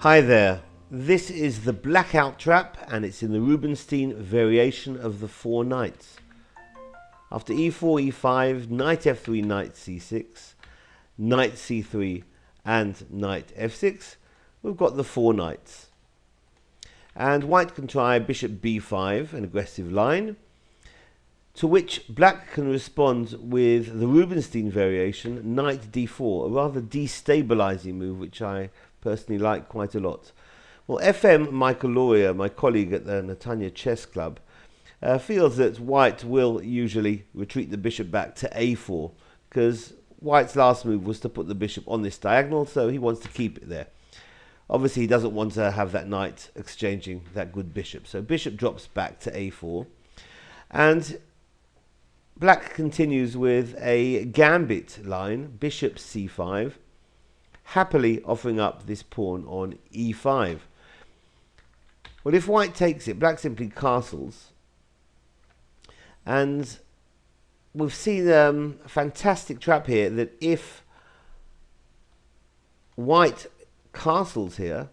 Hi there, this is the blackout trap and it's in the Rubinstein variation of the four knights. After e4, e5, knight f3, knight c6, knight c3 and knight f6, we've got the four knights. And white can try bishop b5, an aggressive line, to which black can respond with the Rubinstein variation, knight d4, a rather destabilizing move which I personally like quite a lot. Well, FM Michael Lauria, my colleague at the Netanya Chess Club, feels that white will usually retreat the bishop back to a4 because white's last move was to put the bishop on this diagonal, so he wants to keep it there. Obviously, he doesn't want to have that knight exchanging that good bishop, so bishop drops back to a4. And black continues with a gambit line, bishop c5, happily offering up this pawn on e5. Well, if white takes it, black simply castles. And we've seen a fantastic trap here that if white castles here,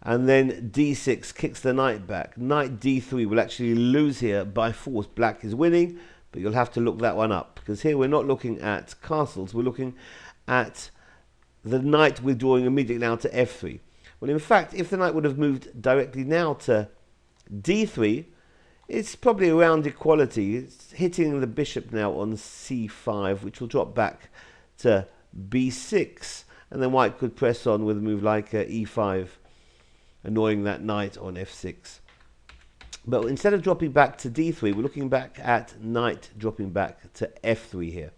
and then d6 kicks the knight back, knight d3 will actually lose here by force. Black is winning, but you'll have to look that one up, because here we're not looking at castles, we're looking at the knight withdrawing immediately now to f3. Well, in fact, if the knight would have moved directly now to d3, it's probably around equality. It's hitting the bishop now on c5, which will drop back to b6, and then white could press on with a move like e5, annoying that knight on f6. But instead of dropping back to d3, we're looking back at knight dropping back to f3 here.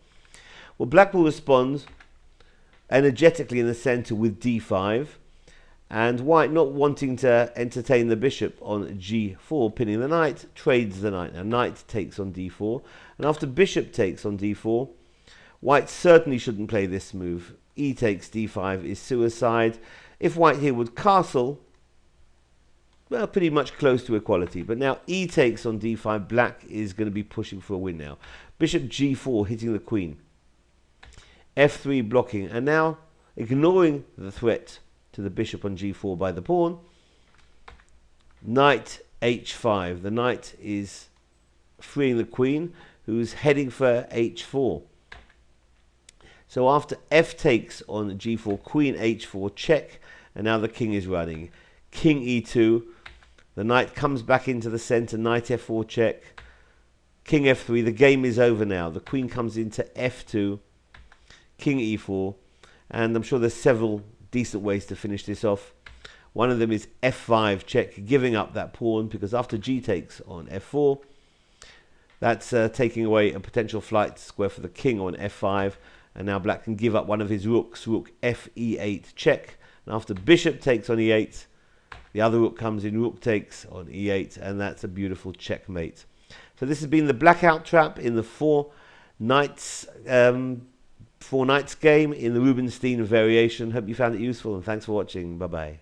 Well, black will respond energetically in the center with d5, and white, not wanting to entertain the bishop on g4, pinning the knight, trades the knight. Now knight takes on d4, and after bishop takes on d4, white certainly shouldn't play this move. E takes d5 is suicide. If white here would castle, well, pretty much close to equality. But now e takes on d5, black is going to be pushing for a win now. Bishop g4 hitting the queen. f3 blocking, and now ignoring the threat to the bishop on g4 by the pawn. Knight h5. The knight is freeing the queen, who's heading for h4. So after f takes on g4, queen h4 check, and now the king is running. King e2. The knight comes back into the center. Knight f4 check. King f3. The game is over now. The queen comes into f2. King e4, and I'm sure there's several decent ways to finish this off. One of them is f5 check, giving up that pawn, because after g takes on f4, that's taking away a potential flight square for the king on f5, and now black can give up one of his rooks. Rook f e8 check, and after bishop takes on e8, the other rook comes in, rook takes on e8, and that's a beautiful checkmate. So this has been the blackout trap in the four knights game in the Rubinstein variation. Hope you found it useful, and thanks for watching. Bye bye.